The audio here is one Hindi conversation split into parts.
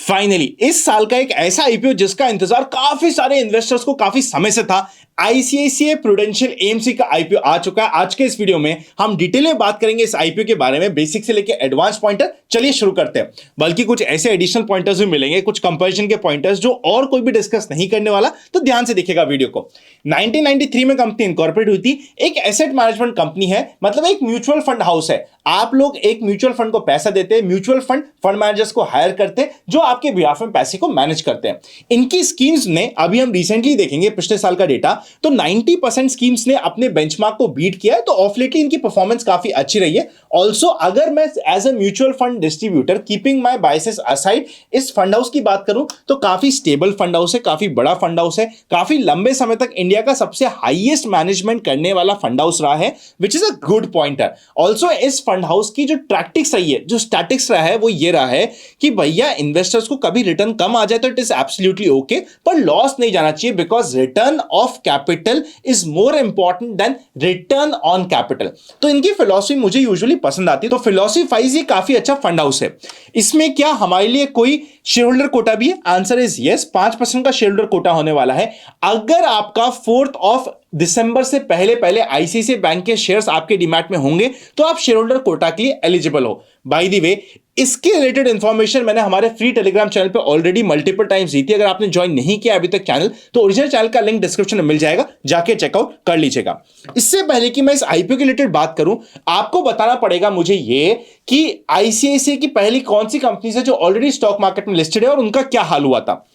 फाइनली इस साल का एक ऐसा आईपीओ जिसका इंतजार काफी सारे इन्वेस्टर्स को काफी समय से था, आईसीआईसीआई प्रूडेंशियल एएमसी का आईपीओ आ चुका है। आज के इस वीडियो में हम डिटेल में बात करेंगे इस आईपीओ के बारे में, बेसिक से लेकर एडवांस पॉइंटर। चलिए शुरू करते हैं। बल्कि कुछ ऐसे एडिशनल पॉइंटर्स भी मिलेंगे, कुछ कंपैरिजन के पॉइंटर्स जो और कोई भी डिस्कस नहीं करने वाला, तो ध्यान से देखिएगा वीडियो को। 1993 में कंपनी इनकॉर्पोरेट हुई थी। एक एसेट मैनेजमेंट कंपनी है, मतलब एक म्यूचुअल फंड हाउस है। आप लोग एक म्यूचुअल फंड को पैसा देते हैं, म्यूचुअल फंड फंड मैनेजर्स को हायर करते हैं जो आपके बिहाफ में पैसे को मैनेज करते हैं। इनकी स्कीम्स ने, अभी हम रिसेंटली देखेंगे पिछले साल का डेटा, तो 90% स्कीम्स ने अपने बेंचमार्क को बीट किया है। तो ऑफ लेटली इनकी परफॉर्मेंस काफी अच्छी रही है। ऑल्सो अगर मैं as a mutual fund distributor, keeping my biases aside, इस फंड हाउस की बात करूं तो काफी स्टेबल फंड हाउस है, काफी बड़ा फंड हाउस है, काफी लंबे समय तक इंडिया का सबसे हाईएस्ट मैनेजमेंट करने वाला फंड हाउस रहा है, which is a good pointer. Also इस फंड हाउस की जो टैक्टिक्स रही है, जो स्टैटिक्स रहा है, वो ये रहा है कि भैया इन्वेस्टर्स को कभी रिटर्न कम आ जाए तो इट इज एब्सोल्युटली ओके, पर लॉस नहीं जाना चाहिए, because return of capital is more important than return on capital. तो इनकी फिलॉसफी मुझे यूजुअली पसंद आती है। तो फिलॉसफी वाइज ये काफी अच्छा फंड हाउस है। इसमें क्या हमारे लिए कोई शेयर होल्डर कोटा भी है? आंसर इज यस, 5% का शेयर होल्डर कोटा होने वाला है। अगर आपका 4 दिसंबर से पहले पहले आईसीआईसीआई बैंक के शेयर्स आपके डीमैट में होंगे तो आप शेयर होल्डर कोटा के लिए एलिजिबल हो। बाय द वे, इसके रिलेटेड इंफॉर्मेशन मैंने हमारे फ्री टेलीग्राम चैनल पे ऑलरेडी मल्टीपल टाइम्स दी थी। अगर आपने ज्वाइन नहीं किया अभी तक चैनल, तो ओरिजिनल चैनल का लिंक डिस्क्रिप्शन में मिल जाएगा, जाके चेकआउट कर लीजिएगा। इससे पहले कि मैं इस आईपीओ के रिलेटेड बात करूं, आपको बताना पड़ेगा मुझे ये कि आईसीआईसीआई की पहली कौन सी कंपनीज है जो ऑलरेडी स्टॉक मार्केट में लिस्टेड है और उनका क्या हाल हुआ था।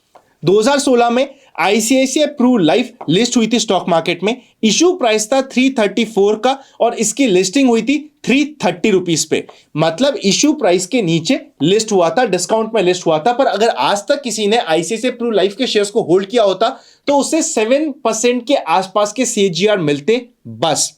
2016 में आईसीआईसीआई प्रू लाइफ लिस्ट हुई थी स्टॉक मार्केट में। इशू प्राइस था 334 का और इसकी लिस्टिंग हुई थी 330 रुपीस पे। मतलब इशू प्राइस के नीचे लिस्ट हुआ था, डिस्काउंट में लिस्ट हुआ था। पर अगर आज तक किसी ने आईसीआईसीआई प्रू लाइफ के शेयर्स को होल्ड किया होता तो उसे 7% के आसपास के सीएजीआर मिलते बस।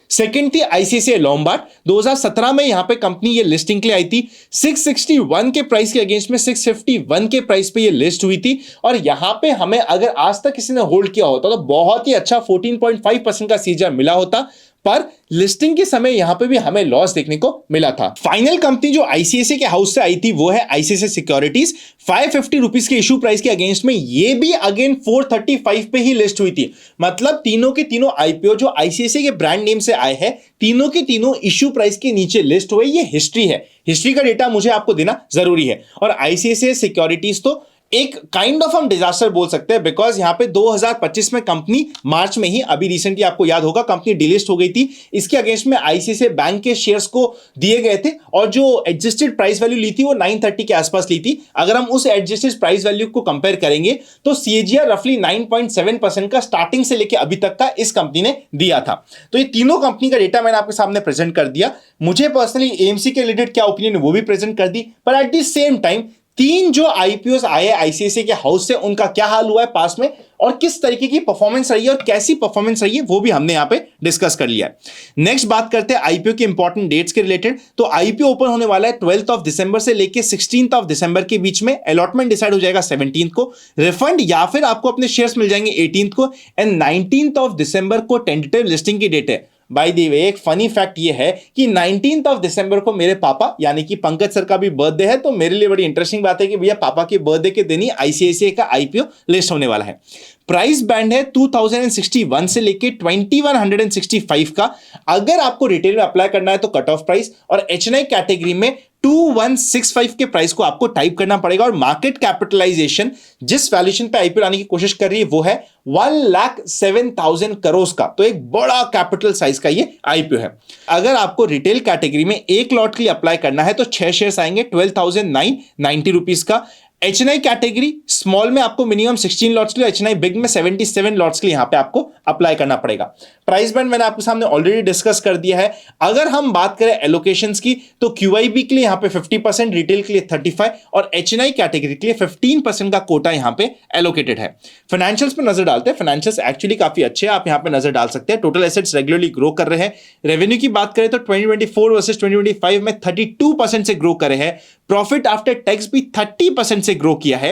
सेकेंड थी आईसीआईसीआई लोम्बार्ड। 2017 में यहां पे कंपनी ये लिस्टिंग के लिए आई थी। 661 के प्राइस के अगेंस्ट में 651 के प्राइस पे ये लिस्ट हुई थी। और यहां पे हमें अगर आज तक किसी ने होल्ड किया होता तो बहुत ही अच्छा 14.5% का सीजीआर मिला होता, पर लिस्टिंग के समय यहां पे भी हमें लॉस देखने को मिला था। फाइनल कंपनी जो आईसीआईसीआई के हाउस से आई थी वो है आईसीआईसीआई सिक्योरिटीज। 550 रुपीस के इशू प्राइस के अगेंस्ट में ये भी अगेन 435 पे ही लिस्ट हुई थी। मतलब तीनों के तीनों आईपीओ जो आईसीआईसीआई के ब्रांड नेम से आए हैं, तीनों के तीनों इशू प्राइस के नीचे लिस्ट हुए। ये हिस्ट्री है, हिस्ट्री का डेटा मुझे आपको देना जरूरी है। और आईसीआईसीआई सिक्योरिटीज तो एक काइंड ऑफ हम डिजास्टर बोल सकते हैं, बिकॉज यहां पे 2025 में कंपनी मार्च में ही, अभी रिसेंटली आपको याद होगा, कंपनी डिलिस्ट हो गई थी। इसके अगेंस्ट में आईसीआईसीआई बैंक के शेयर्स को दिए गए थे और जो एडजस्टेड प्राइस वैल्यू ली थी वो 930 के आसपास ली थी। अगर हम उस एडजस्टेड प्राइस वैल्यू को कंपेयर करेंगे तो सीएजीआर रफली 9.7% का स्टार्टिंग से लेकर अभी तक का इस कंपनी ने दिया था। तो ये तीनों कंपनी का डेटा मैंने आपके सामने प्रेजेंट कर दिया। मुझे पर्सनली एएमसी के रिलेटेड क्या ओपिनियन है वो भी प्रेजेंट कर दी, पर एट द सेम टाइम तीन जो आईपीओ आए आईसीआईसीआई के हाउस से, उनका क्या हाल हुआ है पास में और किस तरीके की परफॉर्मेंस रही है और कैसी परफॉर्मेंस रही है वो भी हमने यहां पे डिस्कस कर लिया है। नेक्स्ट बात करते हैं आईपीओ के इंपॉर्टेंट डेट्स के रिलेटेड। तो आईपीओ ओपन होने वाला है 12 दिसंबर से लेके 16 दिसंबर के बीच में। अलॉटमेंट डिसाइड हो जाएगा 17 को। रिफंड या फिर आपको अपने शेयर्स मिल जाएंगे 18 को। एंड 19 दिसंबर को टेंटेटिव लिस्टिंग की डेट है। बाय द वे, एक फनी फैक्ट ये है कि 19 दिसंबर को मेरे पापा यानी कि पंकज सर का भी बर्थडे है। तो मेरे लिए बड़ी इंटरेस्टिंग बात है कि भैया पापा के बर्थडे के दिन ही आईसीआईसीआई का आईपीओ लिस्ट होने वाला है। प्राइस बैंड है 2061 से लेके 2165 का। अगर आपको रिटेल में अप्लाई करना है तो कट ऑफ प्राइस, और एचएनआई कैटेगरी में 2165 के प्राइस को आपको टाइप करना पड़ेगा। और मार्केट कैपिटलाइजेशन जिस वैल्यूएशन पे आईपीओ लाने की कोशिश कर रही है वो है 1,07,000 करोड़ का। तो एक बड़ा कैपिटल साइज का ये आईपीओ है। अगर आपको रिटेल कैटेगरी में एक लॉट के लिए अप्लाई करना है तो 6 शेयर्स आएंगे 12,990 रुपीस का। एचएनआई कैटेगरी स्मॉल में आपको मिनिमम 16 लॉट्स के लिए, एचएनआई बिग में 77 लॉट्स के लिए यहां पे आपको अप्लाई करना पड़ेगा। प्राइस बैंड मैंने आपके सामने ऑलरेडी डिस्कस कर दिया है। अगर हम बात करें एलोकेशंस की तो क्यूआईबी के लिए यहां पे 50%, रिटेल के लिए 35% और एचएनआई कैटेगरी के लिए 15% का कोटा यहां पे एलोकेटेड है। फाइनेंशियल्स पे नजर डालते हैं। फाइनेंशियल्स एक्चुअली काफी अच्छे हैं, आप यहां पे नजर डाल सकते हैं। टोटल एसेट्स रेगुलरली ग्रो कर रहे हैं। रेवेन्यू की बात करें तो 2024 वर्सेस 2025 में 32% से ग्रो करे हैं। प्रॉफिट आफ्टर टैक्स भी 30% से ग्रो किया है।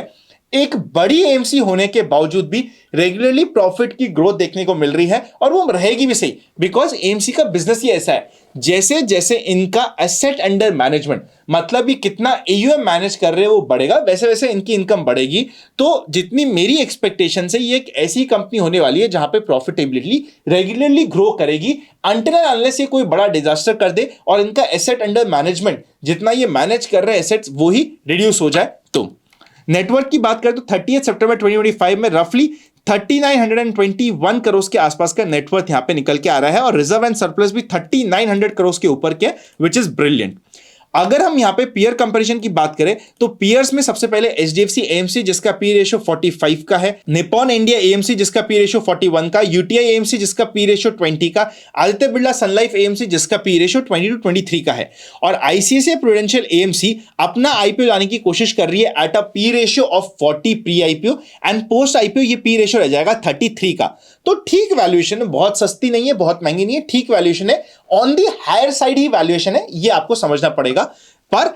एक बड़ी एएमसी होने के बावजूद भी रेगुलरली प्रॉफिट की ग्रोथ देखने को मिल रही है और वो रहेगी भी सही, बिकॉज एएमसी का बिजनेस ही ऐसा है, जैसे जैसे इनका एसेट अंडर मैनेजमेंट, मतलब ये कितना एयूएम मैनेज कर रहे हैं वो बढ़ेगा, वैसे वैसे इनकी इनकम बढ़ेगी। तो जितनी मेरी एक्सपेक्टेशन है, ये एक ऐसी कंपनी होने वाली है जहां पे प्रॉफिटेबिलिटी रेगुलरली ग्रो करेगी अनटिल एंड अनलेस ये कोई बड़ा डिजास्टर कर दे और इनका एसेट अंडर मैनेजमेंट जितना ये मैनेज कर रहे हैं एसेट्स वो ही रिड्यूस हो जाए। तो नेटवर्क की बात करें तो 30 सितंबर 2025 में रफली 3921 करोड़ के आसपास का नेटवर्थ यहां पे निकल के आ रहा है और रिजर्व एंड सरप्लस भी 3900 करोड़ के ऊपर के, विच इज ब्रिलियंट। अगर हम यहां पे पीयर कंपैरिजन की बात करें तो पीयर्स में सबसे पहले एचडीएफसी एएमसी जिसका पी रेशियो 45 का है, निप्पॉन इंडिया एएमसी जिसका पी रेशियो 41 का, यूटीआई एएमसी जिसका पी रेशियो 20 का, आदित्य बिरला सन लाइफ एएमसी जिसका पी रेशियो 20 to 23 का है, और आईसीआईसीआई प्रूडेंशियल एएमसी अपना आईपीओ लाने की कोशिश कर रही है at a P ratio of 40 pre IPO and post IPO ये पी रेशियो रह जाएगा 33 का। तो ठीक वैल्यूएशन है, बहुत सस्ती नहीं है, बहुत महंगी नहीं है, ठीक वैल्यूएशन है, ऑन दी हायर साइड ही वैल्यूएशन है, ये आपको समझना पड़ेगा। पर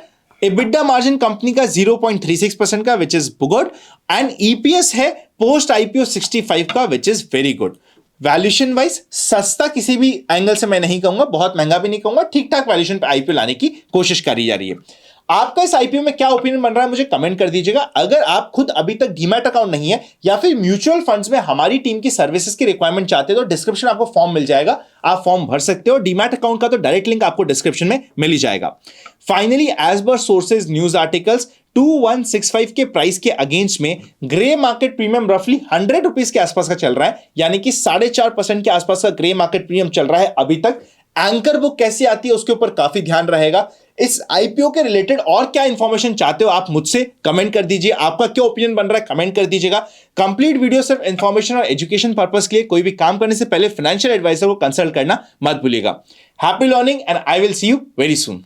EBITDA मार्जिन कंपनी का 0.36% का, which is good, and EPS है पोस्ट आईपीओ 65 का, which is very good. Valuation wise सस्ता किसी भी एंगल से मैं नहीं कहूंगा, बहुत महंगा भी नहीं कहूंगा, ठीक ठाक वैल्यूएशन पे आईपीओ लाने की कोशिश करी जा रही है। आपका इस आईपीओ में क्या ओपिनियन बन रहा है मुझे कमेंट कर दीजिएगा। अगर आप खुद अभी तक डीमैट अकाउंट नहीं है या फिर म्यूचुअल फंड्स में हमारी टीम की सर्विसेज की रिक्वायरमेंट चाहते हो तो डिस्क्रिप्शन आपको फॉर्म मिल जाएगा, आप फॉर्म भर सकते हो। डीमैट अकाउंट का तो डायरेक्ट लिंक आपको डिस्क्रिप्शन में मिल ही जाएगा। Finally as per sources news articles 2165 के प्राइस के अगेंस्ट में ग्रे मार्केट प्रीमियम रफली 100 रुपीज के आसपास का चल रहा है, यानी कि 4.5% के आसपास का ग्रे मार्केट प्रीमियम चल रहा है अभी तक। एंकर बुक कैसी आती है उसके ऊपर काफी ध्यान रहेगा। इस आईपीओ के रिलेटेड और क्या इंफॉर्मेशन चाहते हो आप मुझसे कमेंट कर दीजिए, आपका क्या ओपिनियन बन रहा है कमेंट कर दीजिएगा। कंप्लीट वीडियो सिर्फ इंफॉर्मेशन और एजुकेशन पर्पस के लिए, कोई भी काम करने से पहले फाइनेंशियल एडवाइजर को कंसल्ट करना मत भूलिएगा। Happy learning and I will see you very soon.